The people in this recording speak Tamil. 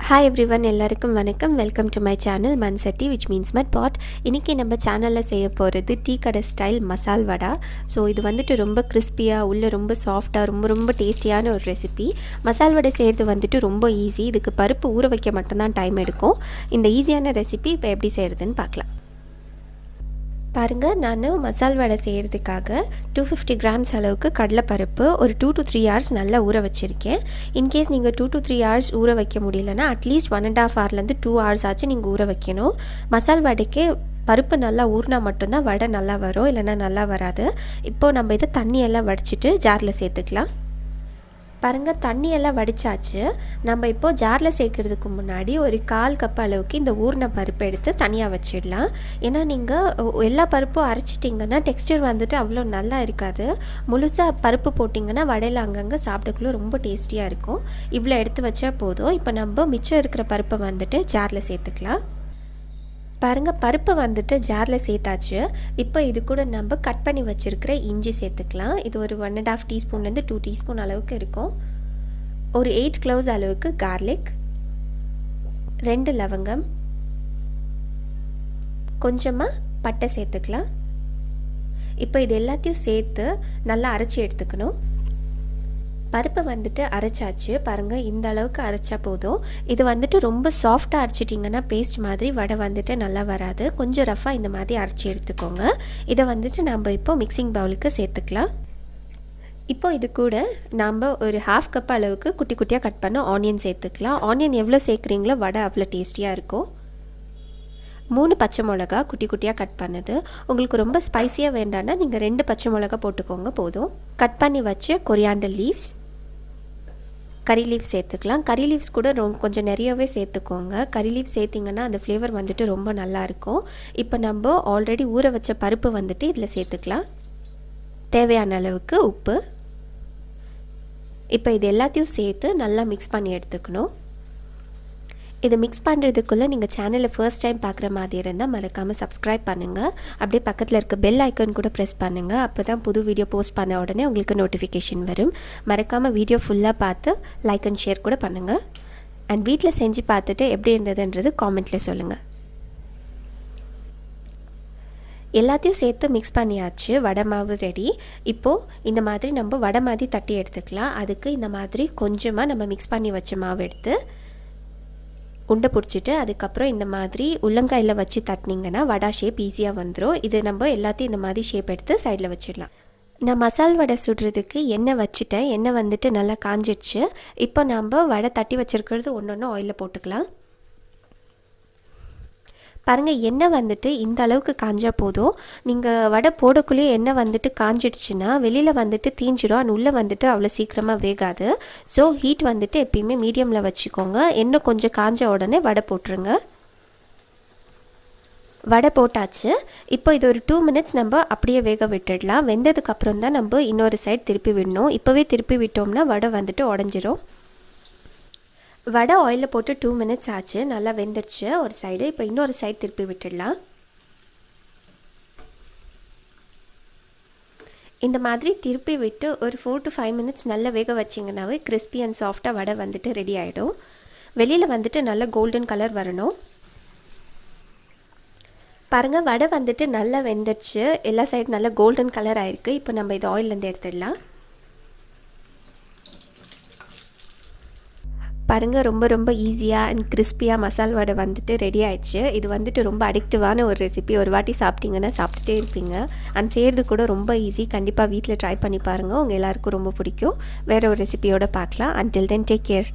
Hi everyone, எல்லாருக்கும் வணக்கம். வெல்கம் டு மை சேனல் மன்சட்டி which means mud pot. இன்னைக்கு நம்ம சேனலில் செய்ய போகிறது டீ கடை ஸ்டைல் மசால் வடா. ஸோ இது வந்துட்டு ரொம்ப கிறிஸ்பியாக உள்ள ரொம்ப சாஃப்டாக ரொம்ப டேஸ்டியான ஒரு ரெசிபி. மசால் வடை செய்கிறது வந்துட்டு ரொம்ப ஈஸி. இதுக்கு பருப்பு ஊற வைக்க மட்டும்தான் டைம் எடுக்கும். இந்த ஈஸியான ரெசிபி இப்போ எப்படி செய்கிறதுன்னு பார்க்கலாம். பாருங்கள், நான் மசால் வடை செய்கிறதுக்காக 250 கிராம்ஸ் அளவுக்கு கடலைப்பருப்பு ஒரு 2 to 3 hours நல்லா ஊற வச்சுருக்கேன். இன்கேஸ் நீங்கள் 2 to 3 hours ஊற வைக்க முடியலன்னா அட்லீஸ்ட் 1.5 hourலேருந்து 2 hours ஆச்சு நீங்கள் ஊற வைக்கணும். மசால் வடைக்கு பருப்பு நல்லா ஊறினா மட்டும்தான் வடை நல்லா வரும், இல்லைன்னா நல்லா வராது. இப்போது நம்ம இதை தண்ணியெல்லாம் வடிச்சிட்டு ஜாரில் சேர்த்துக்கலாம். பாருங்கள், தண்ணியெல்லாம் வடித்தாச்சு. நம்ம இப்போது ஜாரில் சேர்க்குறதுக்கு முன்னாடி ஒரு 1/4 கப் அளவுக்கு இந்த ஊறின பருப்பு எடுத்து தனியாக வச்சிடலாம். ஏன்னா நீங்கள் எல்லா பருப்பும் அரைச்சிட்டிங்கன்னா டெக்ஸ்டர் வந்துட்டு அவ்வளோ நல்லா இருக்காது. முழுசாக பருப்பு போட்டிங்கன்னா வடையில் அங்கங்கே சாப்பிடக்குள்ள ரொம்ப டேஸ்டியாக இருக்கும். இவ்வளோ எடுத்து வச்சா போதும். இப்போ நம்ம மிச்சம் இருக்கிற பருப்பை வந்துட்டு ஜாரில் சேர்த்துக்கலாம். பாருங்கள், பருப்பு வந்துட்டு ஜாரில் சேர்த்தாச்சு. இப்போ இது கூட நம்ம கட் பண்ணி வச்சுருக்கிற இஞ்சி சேர்த்துக்கலாம். இது ஒரு 1.5 டீஸ்பூன்லேருந்து 2 டீஸ்பூன் அளவுக்கு இருக்கும். ஒரு 8 cloves அளவுக்கு கார்லிக், 2 லவங்கம், கொஞ்சமாக பட்டை சேர்த்துக்கலாம். இப்போ இது எல்லாத்தையும் சேர்த்து நல்லா அரைச்சி எடுத்துக்கணும். பருப்பை வந்துட்டு அரைச்சாச்சு. பாருங்கள், இந்த அளவுக்கு அரைச்சா போதும். இது வந்துட்டு ரொம்ப சாஃப்டாக அரைச்சிட்டிங்கன்னா பேஸ்ட் மாதிரி வடை வந்துட்டு நல்லா வராது. கொஞ்சம் ரஃபாக இந்த மாதிரி அரைச்சி எடுத்துக்கோங்க. இதை வந்துட்டு நம்ம இப்போ மிக்சிங் பவுலுக்கு சேர்த்துக்கலாம். இப்போ இது கூட நாம் ஒரு 1/2 கப் அளவுக்கு குட்டி குட்டியாக கட் பண்ண ஆனியன் சேர்த்துக்கலாம். ஆனியன் எவ்வளோ சேர்க்குறீங்களோ வடை அவ்வளோ டேஸ்டியாக இருக்கும். 3 பச்சை மிளகா குட்டி குட்டியாக கட் பண்ணது. உங்களுக்கு ரொம்ப ஸ்பைஸியாக வேண்டாம்னா நீங்கள் 2 பச்சை மிளகா போட்டுக்கோங்க போதும். கட் பண்ணி வச்சு கொரியாண்டர் லீவ்ஸ், கறி லீவ்ஸ் சேர்த்துக்கலாம். கறி லீவ்ஸ் கூட கொஞ்சம் நிறையவே சேர்த்துக்கோங்க. கறி லீவ்ஸ் சேர்த்திங்கன்னா அந்த ஃப்ளேவர் வந்துட்டு ரொம்ப நல்லாயிருக்கும். இப்போ நம்ம ஆல்ரெடி ஊற வச்ச பருப்பு வந்துட்டு இதில் சேர்த்துக்கலாம். தேவையான அளவுக்கு உப்பு. இப்போ இது எல்லாத்தையும் சேர்த்து நல்லா மிக்ஸ் பண்ணி எடுத்துக்கணும். இதை மிக்ஸ் பண்ணுறதுக்குள்ளே நீங்கள் சேனலை ஃபர்ஸ்ட் டைம் பார்க்குற மாதிரி இருந்தால் மறக்காமல் சப்ஸ்கிரைப் பண்ணுங்கள். அப்படியே பக்கத்தில் இருக்க பெல் ஐக்கன் கூட ப்ரெஸ் பண்ணுங்கள். அப்போ தான் புது வீடியோ போஸ்ட் பண்ண உடனே உங்களுக்கு நோட்டிஃபிகேஷன் வரும். மறக்காமல் வீடியோ ஃபுல்லாக பார்த்து லைக் அண்ட் ஷேர் கூட பண்ணுங்கள். அண்ட் வீட்டில் செஞ்சு பார்த்துட்டு எப்படி இருந்ததுன்றது காமெண்ட்டில் சொல்லுங்கள். எல்லாத்தையும் சேர்த்து மிக்ஸ் பண்ணியாச்சு. வடை மாவு ரெடி. இப்போது இந்த மாதிரி நம்ம வடை மாதிரி தட்டி எடுத்துக்கலாம். அதுக்கு இந்த மாதிரி கொஞ்சமாக நம்ம மிக்ஸ் பண்ணி வச்ச மாவு எடுத்து உண்டை பிடிச்சிட்டு அதுக்கப்புறம் இந்த மாதிரி உள்ளங்காயில் வச்சு தட்டினீங்கன்னா வடை ஷேப் ஈஸியாக வந்துடும். இது நம்ம எல்லாத்தையும் இந்த மாதிரி ஷேப் எடுத்து சைடில் வச்சிடலாம். நான் மசால் வடை சுடுறதுக்கு எண்ணெய் வச்சுட்டேன். எண்ணெய் வந்துட்டு நல்லா காஞ்சிடுச்சு. இப்போ நம்ம வடை தட்டி வச்சுருக்கிறது ஒன்று ஆயிலில் போட்டுக்கலாம். பாருங்கள், எண்ணெய் வந்துட்டு இந்த அளவுக்கு காஞ்சா போதும். நீங்கள் வடை போடக்குள்ளேயே எண்ணெய் வந்துட்டு காஞ்சிடுச்சுன்னா வெளியில் வந்துட்டு தீஞ்சிடும். அது உள்ளே வந்துட்டு அவ்வளோ சீக்கிரமாக வேகாது. ஸோ ஹீட் வந்துட்டு எப்பயுமே மீடியமில் வச்சுக்கோங்க. எண்ணெய் கொஞ்சம் காஞ்ச உடனே வடை போட்டுருங்க. வடை போட்டாச்சு. இப்போ இது ஒரு 2 minutes நம்ம அப்படியே வேக விட்டுடலாம். வெந்ததுக்கப்புறம் தான் நம்ம இன்னொரு சைடு திருப்பி விடணும். இப்போவே திருப்பி விட்டோம்னா வடை வந்துட்டு உடஞ்சிரும். வடை ஆயிலில் போட்டு 2 minutes ஆச்சு. நல்லா வெந்துடுச்சு ஒரு சைடு. இப்போ இன்னொரு சைடு திருப்பி விட்டுடலாம். இந்த மாதிரி திருப்பி விட்டு ஒரு 4 to 5 minutes நல்லா வேக வச்சிங்கன்னாவே கிறிஸ்பி அண்ட் சாஃப்டாக வடை வந்துட்டு ரெடி ஆகிடும். வெளியில் வந்துட்டு நல்ல கோல்டன் கலர் வரணும். பாருங்கள், வடை வந்துட்டு நல்லா வெந்துடுச்சு. எல்லா சைடு நல்லா கோல்டன் கலர் ஆகிருக்கு. இப்போ நம்ம இது ஆயிலேருந்து எடுத்துடலாம். பாருங்கள், ரொம்ப ஈஸியாக அண்ட் கிறிஸ்பியாக மசால் வடை வந்துட்டு ரெடி ஆகிடுச்சு. இது வந்துட்டு ரொம்ப அடிக்டிவான ஒரு ரெசிபி. ஒரு வாட்டி சாப்பிட்டிங்கன்னா சாப்பிட்டுட்டே இருப்பீங்க. அண்ட் செய்கிறது கூட ரொம்ப ஈஸி. கண்டிப்பாக வீட்டில் ட்ரை பண்ணி பாருங்கள். உங்கள் எல்லாருக்கும் ரொம்ப பிடிக்கும். வேறு ஒரு ரெசிபியோடு பார்க்கலாம். Until then take care.